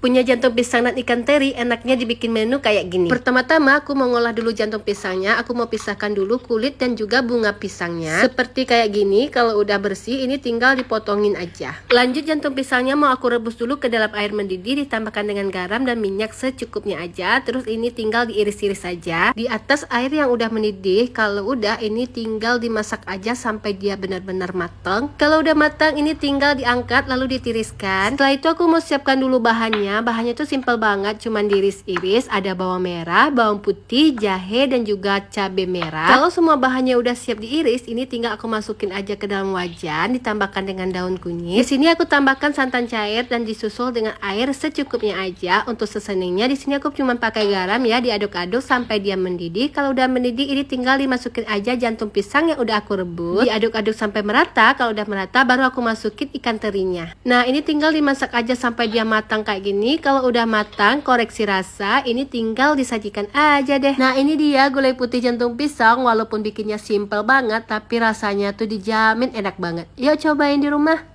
Punya jantung pisang dan ikan teri, enaknya dibikin menu kayak gini. Pertama-tama aku mau ngolah dulu jantung pisangnya. Aku mau pisahkan dulu kulit dan juga bunga pisangnya. Seperti kayak gini. Kalau udah bersih, ini tinggal dipotongin aja. Lanjut, jantung pisangnya mau aku rebus dulu ke dalam air mendidih, ditambahkan dengan garam dan minyak secukupnya aja. Terus ini tinggal diiris-iris saja di atas air yang udah mendidih. Kalau udah, ini tinggal dimasak aja sampai dia benar-benar matang. Kalau udah matang, ini tinggal diangkat lalu ditiriskan. Setelah itu aku mau siapkan dulu bahannya. Bahannya tuh simple banget, cuman diiris-iris. Ada bawang merah, bawang putih, jahe, dan juga cabai merah. Kalau semua bahannya udah siap diiris, ini tinggal aku masukin aja ke dalam wajan, ditambahkan dengan daun kunyit. Di sini aku tambahkan santan cair dan disusul dengan air secukupnya aja. Untuk seasoningnya di sini aku cuma pakai garam ya, diaduk-aduk sampai dia mendidih. Kalau udah mendidih, ini tinggal dimasukin aja jantung pisang yang udah aku rebus. Diaduk-aduk sampai merata. Kalau udah merata, baru aku masukin ikan terinya. Nah, ini tinggal dimasak aja sampai dia matang kayak gini. Kalau udah matang, koreksi rasa, ini tinggal disajikan aja deh. Nah, ini dia gulai putih jantung pisang. Walaupun bikinnya simple banget, tapi rasanya tuh dijamin enak banget. Yuk cobain di rumah.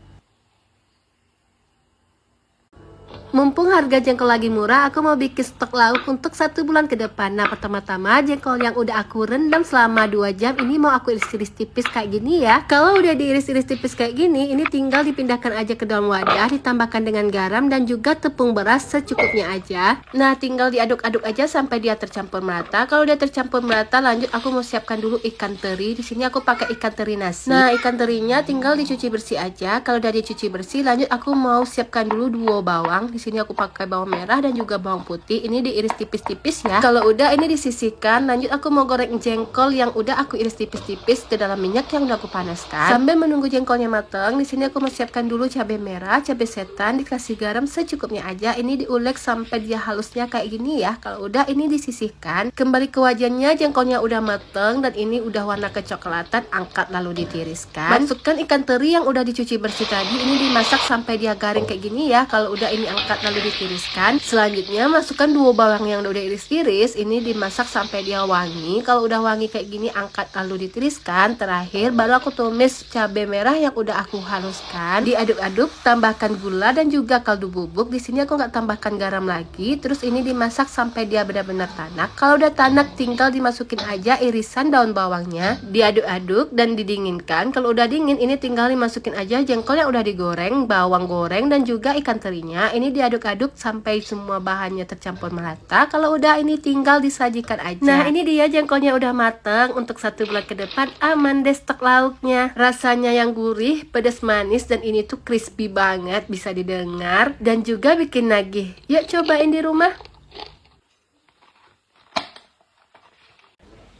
Mumpung harga jengkol lagi murah, aku mau bikin stok lauk untuk 1 bulan ke depan. Nah, pertama-tama jengkol yang udah aku rendam selama 2 jam ini mau aku iris-iris tipis kayak gini ya. Kalau udah diiris-iris tipis kayak gini, ini tinggal dipindahkan aja ke dalam wadah, ditambahkan dengan garam dan juga tepung beras secukupnya aja. Nah, tinggal diaduk-aduk aja sampai dia tercampur merata. Kalau udah tercampur merata, lanjut aku mau siapkan dulu ikan teri. Di sini aku pakai ikan teri nasi. Nah, ikan terinya tinggal dicuci bersih aja. Kalau udah dicuci bersih, lanjut aku mau siapkan dulu 2 bawang. Di sini aku pakai bawang merah dan juga bawang putih. Ini diiris tipis-tipis ya. Kalau udah, ini disisihkan. Lanjut aku mau goreng jengkol yang udah aku iris tipis-tipis ke dalam minyak yang udah aku panaskan. Sambil menunggu jengkolnya matang, di sini aku mau siapkan dulu cabai merah, cabai setan, dikasih garam secukupnya aja. Ini diulek sampai dia halusnya kayak gini ya. Kalau udah, ini disisihkan. Kembali ke wajannya, jengkolnya udah matang dan ini udah warna kecoklatan. Angkat lalu ditiriskan. Masukkan ikan teri yang udah dicuci bersih tadi. Ini dimasak sampai dia garing kayak gini ya. Kalau udah, ini angkat lalu ditiriskan. Selanjutnya masukkan 2 bawang yang udah iris-iris. Ini dimasak sampai dia wangi. Kalau udah wangi kayak gini, angkat lalu ditiriskan. Terakhir baru aku tumis cabai merah yang udah aku haluskan. Diaduk-aduk, tambahkan gula dan juga kaldu bubuk. Di sini aku nggak tambahkan garam lagi. Terus ini dimasak sampai dia benar-benar tanak. Kalau udah tanak, tinggal dimasukin aja irisan daun bawangnya. Diaduk-aduk dan didinginkan. Kalau udah dingin, ini tinggal dimasukin aja jengkol yang udah digoreng, bawang goreng dan juga ikan terinya. Ini diaduk-aduk sampai semua bahannya tercampur merata. Kalau udah, ini tinggal disajikan aja. Nah, ini dia jengkolnya udah matang. Untuk 1 bulan ke depan aman deh stok lauknya. Rasanya yang gurih, pedas manis, dan ini tuh crispy banget, bisa didengar dan juga bikin nagih. Yuk cobain di rumah.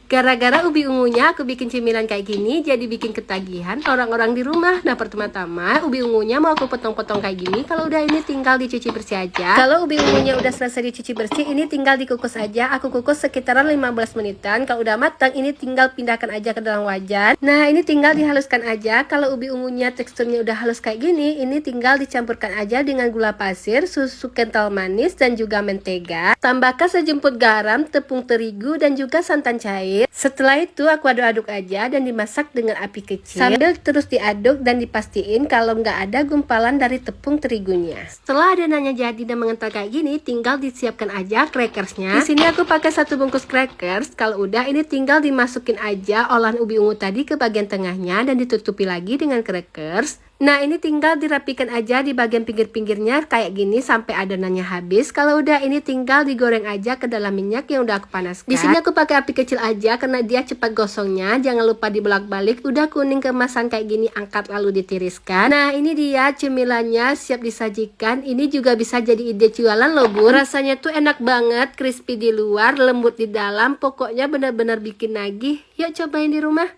Gara-gara ubi ungunya aku bikin cemilan kayak gini, jadi bikin ketagihan orang-orang di rumah. Nah, pertama-tama ubi ungunya mau aku potong-potong kayak gini. Kalau udah, ini tinggal dicuci bersih aja. Kalau ubi ungunya udah selesai dicuci bersih, ini tinggal dikukus aja. Aku kukus sekitaran 15 menitan. Kalau udah matang, ini tinggal pindahkan aja ke dalam wajan. Nah, ini tinggal dihaluskan aja. Kalau ubi ungunya teksturnya udah halus kayak gini, ini tinggal dicampurkan aja dengan gula pasir, susu kental manis, dan juga mentega. Tambahkan sejumput garam, tepung terigu, dan juga santan cair. Setelah itu aku aduk-aduk aja dan dimasak dengan api kecil sambil terus diaduk dan dipastiin kalau nggak ada gumpalan dari tepung terigunya. Setelah adonannya jadi dan mengental kayak gini, tinggal disiapkan aja crackersnya. Di sini aku pakai 1 bungkus crackers. Kalau udah, ini tinggal dimasukin aja olahan ubi ungu tadi ke bagian tengahnya dan ditutupi lagi dengan crackers. Nah, ini tinggal dirapikan aja di bagian pinggir-pinggirnya kayak gini sampai adonannya habis. Kalau udah, ini tinggal digoreng aja ke dalam minyak yang udah aku panaskan. Di sini aku pakai api kecil aja karena dia cepat gosongnya. Jangan lupa dibolak-balik. Udah kuning kemasan kayak gini, angkat lalu ditiriskan. Nah, ini dia cemilannya siap disajikan. Ini juga bisa jadi ide jualan loh, Bun. Rasanya tuh enak banget, crispy di luar, lembut di dalam. Pokoknya benar-benar bikin nagih. Yuk cobain di rumah.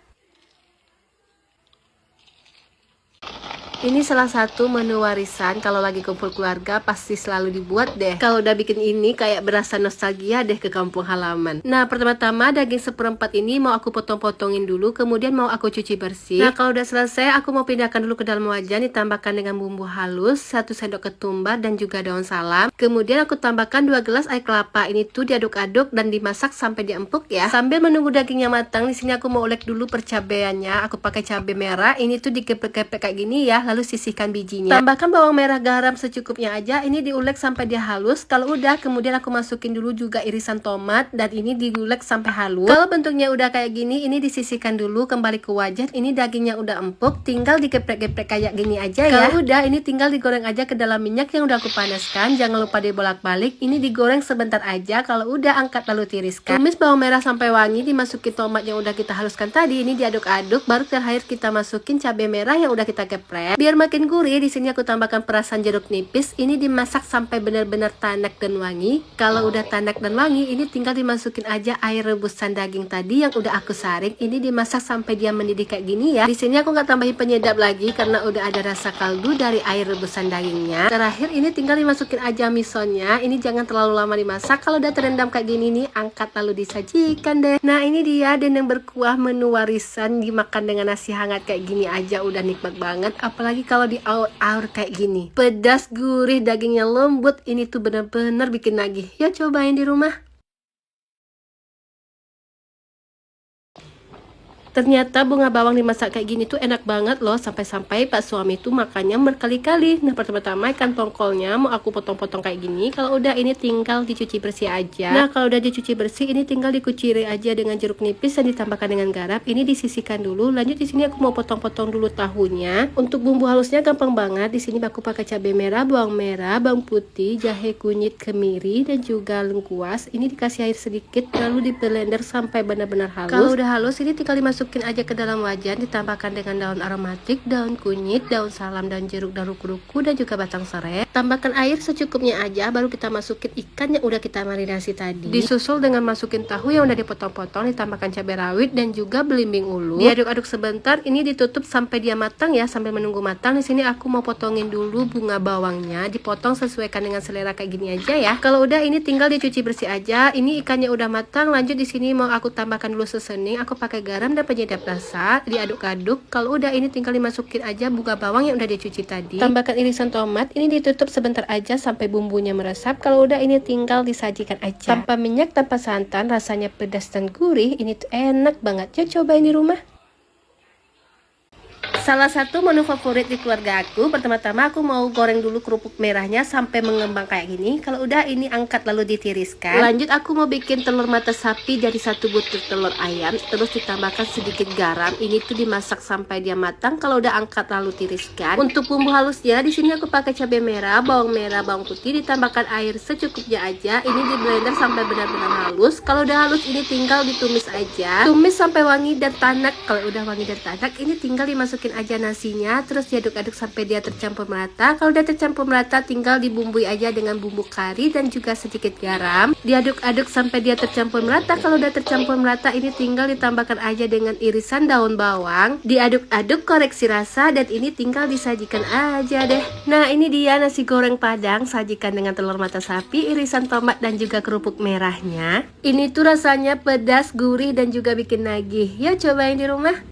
Ini salah satu menu warisan kalau lagi kumpul keluarga pasti selalu dibuat deh. Kalau udah bikin ini kayak berasa nostalgia deh ke kampung halaman. Nah, pertama-tama daging 1/4 ini mau aku potong-potongin dulu, kemudian mau aku cuci bersih. Nah, kalau udah selesai aku mau pindahkan dulu ke dalam wajan, ditambahkan dengan bumbu halus, 1 sendok ketumbar dan juga daun salam. Kemudian aku tambahkan 2 gelas air kelapa. Ini tuh diaduk-aduk dan dimasak sampai dia empuk ya. Sambil menunggu dagingnya matang, di sini aku mau ulek dulu percabaiannya. Aku pakai cabai merah. Ini tuh dikepek-kepek kayak gini ya. lalu sisihkan bijinya. Tambahkan bawang merah, garam secukupnya aja. Ini diulek sampai dia halus. Kalau udah, kemudian aku masukin dulu juga irisan tomat dan ini diulek sampai halus. Kalau bentuknya udah kayak gini, ini disisihkan dulu, kembali ke wajan. Ini dagingnya udah empuk, tinggal digeprek-geprek kayak gini aja ya. Kalau udah, ini tinggal digoreng aja ke dalam minyak yang udah aku panaskan. Jangan lupa dibolak-balik. Ini digoreng sebentar aja. Kalau udah, angkat lalu tiriskan. Tumis bawang merah sampai wangi, dimasukin tomat yang udah kita haluskan tadi. Ini diaduk-aduk, baru terakhir kita masukin cabai merah yang udah kita geprek. Biar makin gurih, di sini aku tambahkan perasan jeruk nipis. Ini dimasak sampai benar-benar tanak dan wangi. Kalau udah tanak dan wangi, ini tinggal dimasukin aja air rebusan daging tadi yang udah aku saring. Ini dimasak sampai dia mendidih kayak gini ya. Di sini aku nggak tambahin penyedap lagi karena udah ada rasa kaldu dari air rebusan dagingnya. Terakhir ini tinggal dimasukin aja misonya. Ini jangan terlalu lama dimasak. Kalau udah terendam kayak gini nih, angkat lalu disajikan deh. Nah, ini dia dendeng berkuah menu warisan, dimakan dengan nasi hangat kayak gini aja udah nikmat banget. Apalagi kalau di aur kayak gini, pedas, gurih, dagingnya lembut. Ini tuh bener-bener bikin nagih. Yuk cobain di rumah. Ternyata bunga bawang dimasak kayak gini tuh enak banget loh. Sampai-sampai pak suami tuh makannya berkali-kali. Nah, pertama-tama ikan tongkolnya mau aku potong-potong kayak gini. Kalau udah, ini tinggal dicuci bersih aja. Nah, kalau udah dicuci bersih, ini tinggal dikuciri aja dengan jeruk nipis dan ditambahkan dengan garam. Ini disisihkan dulu. Lanjut di sini aku mau potong-potong dulu tahunya. Untuk bumbu halusnya gampang banget. Di sini aku pakai cabai merah, bawang putih, jahe, kunyit, kemiri, dan juga lengkuas. Ini dikasih air sedikit lalu di blender sampai benar-benar halus. Kalau udah halus, ini tinggal dimasukin aja ke dalam wajan, ditambahkan dengan daun aromatik, daun kunyit, daun salam, daun jeruk, daun ruku-ruku, dan juga batang serai. Tambahkan air secukupnya aja, baru kita masukin ikan yang udah kita marinasi tadi. Disusul dengan masukin tahu yang udah dipotong-potong, ditambahkan cabai rawit dan juga belimbing ulu. Diaduk-aduk sebentar, ini ditutup sampai dia matang ya, sambil menunggu matang. Di sini aku mau potongin dulu bunga bawangnya, dipotong sesuaikan dengan selera kayak gini aja ya. Kalau udah, ini tinggal dicuci bersih aja. Ini ikannya udah matang. Lanjut di sini mau aku tambahkan dulu sesening. Aku pakai garam dan penyedap rasa, diaduk-aduk. Kalau udah, ini tinggal dimasukin aja bunga bawang yang udah dicuci tadi. Tambahkan irisan tomat, ini ditutup sebentar aja sampai bumbunya meresap. Kalau udah, ini tinggal disajikan aja. Tanpa minyak, tanpa santan, rasanya pedas dan gurih. Ini tuh enak banget. Yuk cobain di rumah. Salah satu menu favorit di keluarga aku, pertama-tama aku mau goreng dulu kerupuk merahnya sampai mengembang kayak gini. Kalau udah, ini angkat lalu ditiriskan. Lanjut aku mau bikin telur mata sapi dari satu butir telur ayam, terus ditambahkan sedikit garam. Ini tuh dimasak sampai dia matang. Kalau udah, angkat lalu tiriskan. Untuk bumbu halusnya, di sini aku pakai cabai merah, bawang putih, ditambahkan air secukupnya aja. Ini di blender sampai benar-benar halus. Kalau udah halus, ini tinggal ditumis aja. Tumis sampai wangi dan tanak. Kalau udah wangi dan tanak, ini tinggal dimasukin aja nasinya, terus diaduk-aduk sampai dia tercampur merata. Kalau udah tercampur merata, tinggal dibumbui aja dengan bumbu kari dan juga sedikit garam. Diaduk-aduk sampai dia tercampur merata. Kalau udah tercampur merata, ini tinggal ditambahkan aja dengan irisan daun bawang. Diaduk-aduk, koreksi rasa, dan ini tinggal disajikan aja deh. Nah, ini dia nasi goreng Padang, sajikan dengan telur mata sapi, irisan tomat, dan juga kerupuk merahnya. Ini tuh rasanya pedas, gurih, dan juga bikin nagih. Yuk cobain di rumah.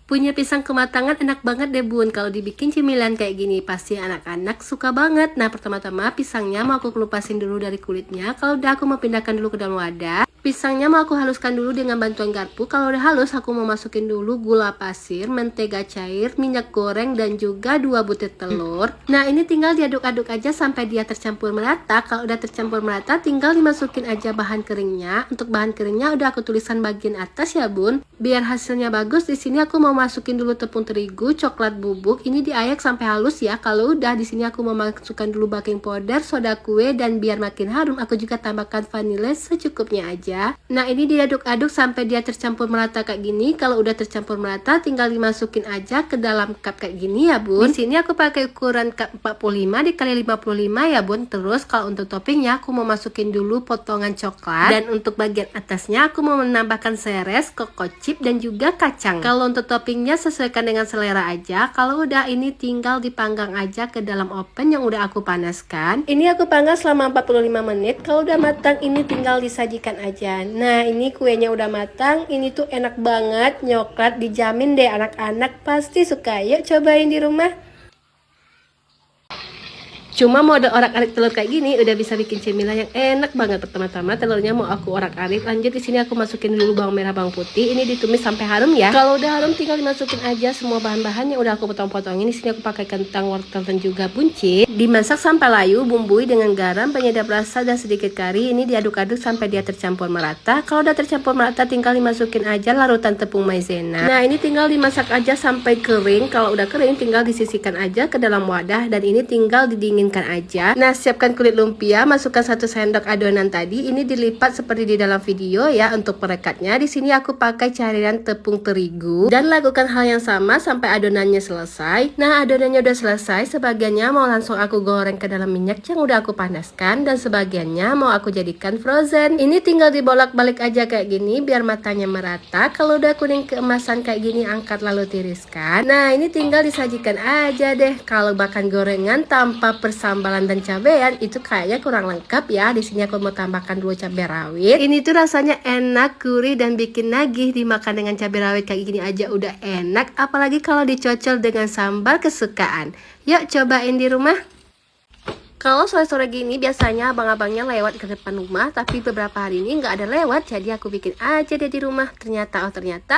Punya pisang kematangan enak banget deh bun. Kalau dibikin cemilan kayak gini pasti anak-anak suka banget. Nah, pertama-tama pisangnya mau aku kelupasin dulu dari kulitnya. Kalau udah, aku mau pindahkan dulu ke dalam wadah. Pisangnya mau aku haluskan dulu dengan bantuan garpu. Kalau udah halus, aku mau masukin dulu gula pasir, mentega cair, minyak goreng, dan juga 2 butir telur. Nah, ini tinggal diaduk-aduk aja sampai dia tercampur merata. Kalau udah tercampur merata, tinggal dimasukin aja bahan keringnya. Untuk bahan keringnya udah aku tulisan bagian atas ya bun. Biar hasilnya bagus, di sini aku mau masukin dulu tepung terigu, coklat bubuk. Ini diayak sampai halus ya. Kalau udah, di sini aku mau masukkan dulu baking powder, soda kue, dan biar makin harum, aku juga tambahkan vanila secukupnya aja. Nah, ini diaduk-aduk sampai dia tercampur merata kayak gini. Kalau udah tercampur merata, tinggal dimasukin aja ke dalam cup kayak gini ya bun. Di sini aku pakai ukuran cup 45 dikali 55 ya bun. Terus kalau untuk toppingnya, aku mau masukin dulu potongan coklat. Dan untuk bagian atasnya, aku mau menambahkan seres, koko chip, dan juga kacang. Kalau untuk toppingnya sesuaikan dengan selera aja. Kalau udah, ini tinggal dipanggang aja ke dalam oven yang udah aku panaskan. Ini aku panggang selama 45 menit. Kalau udah matang, ini tinggal disajikan aja. Nah, ini kuenya udah matang. Ini tuh enak banget, nyoklat, dijamin deh anak-anak pasti suka. Yuk cobain di rumah. Cuma model orak-arik telur kayak gini udah bisa bikin cemilan yang enak banget. Pertama-tama telurnya mau aku orak-arik. Lanjut di sini aku masukin dulu bawang merah, bawang putih. Ini ditumis sampai harum ya. Kalau udah harum tinggal dimasukin aja semua bahan-bahannya udah aku potong-potongin. Di sini aku pakai kentang, wortel dan juga buncit. Dimasak sampai layu, bumbui dengan garam, penyedap rasa dan sedikit kari. Ini diaduk-aduk sampai dia tercampur merata. Kalau udah tercampur merata tinggal dimasukin aja larutan tepung maizena. Nah, ini tinggal dimasak aja sampai kering. Kalau udah kering tinggal disisihkan aja ke dalam wadah dan ini tinggal didinginkan aja. Nah, siapkan kulit lumpia, masukkan 1 sendok adonan tadi. Ini dilipat seperti di dalam video ya. Untuk perekatnya di sini aku pakai cairan tepung terigu dan lakukan hal yang sama sampai adonannya selesai. Nah, adonannya udah selesai, sebagiannya mau langsung aku goreng ke dalam minyak yang udah aku panaskan dan sebagiannya mau aku jadikan frozen. Ini tinggal dibolak-balik aja kayak gini biar matanya merata. Kalau udah kuning keemasan kayak gini angkat lalu tiriskan. Nah, ini tinggal disajikan aja deh. Kalau makan gorengan tanpa persambalan dan cabean itu kayaknya kurang lengkap ya. Di sini aku mau tambahkan 2 cabai rawit. Ini tuh rasanya enak, gurih dan bikin nagih. Dimakan dengan cabai rawit kayak gini aja udah enak, apalagi kalau dicocol dengan sambal kesukaan. Yuk cobain di rumah. Kalau sore-sore gini biasanya abang-abangnya lewat ke depan rumah, tapi beberapa hari ini nggak ada lewat, jadi aku bikin aja deh di rumah. Ternyata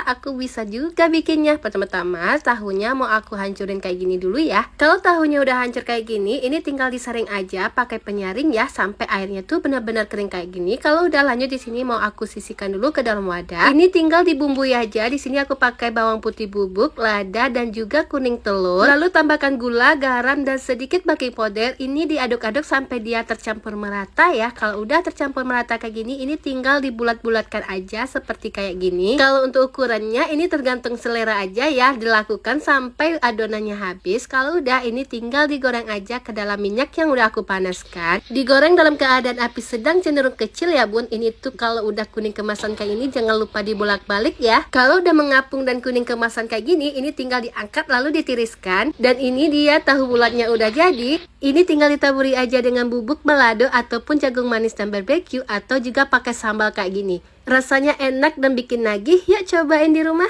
aku bisa juga bikinnya. Pertama-tama tahunya mau aku hancurin kayak gini dulu ya. Kalau tahunya udah hancur kayak gini, ini tinggal disaring aja pakai penyaring ya sampai airnya tuh benar-benar kering kayak gini. Kalau udah lanjut di sini mau aku sisihkan dulu ke dalam wadah. Ini tinggal dibumbui aja. Di sini aku pakai bawang putih bubuk, lada dan juga kuning telur. Lalu tambahkan gula, garam dan sedikit baking powder. Ini diaduk-aduk sampai dia tercampur merata ya. Kalau udah tercampur merata kayak gini, ini tinggal dibulat-bulatkan aja seperti kayak gini. Kalau untuk ukurannya ini tergantung selera aja ya, dilakukan sampai adonannya habis. Kalau udah ini tinggal digoreng aja ke dalam minyak yang udah aku panaskan. Digoreng dalam keadaan api sedang cenderung kecil ya bun. Ini tuh kalau udah kuning kemasan kayak ini jangan lupa dibolak-balik ya. Kalau udah mengapung dan kuning kemasan kayak gini, ini tinggal diangkat lalu ditiriskan. Dan ini dia tahu bulatnya udah jadi. Ini tinggal ditaburi aja dengan bubuk balado ataupun jagung manis dan barbeque atau juga pakai sambal kayak gini. Rasanya enak dan bikin nagih. Yuk cobain di rumah.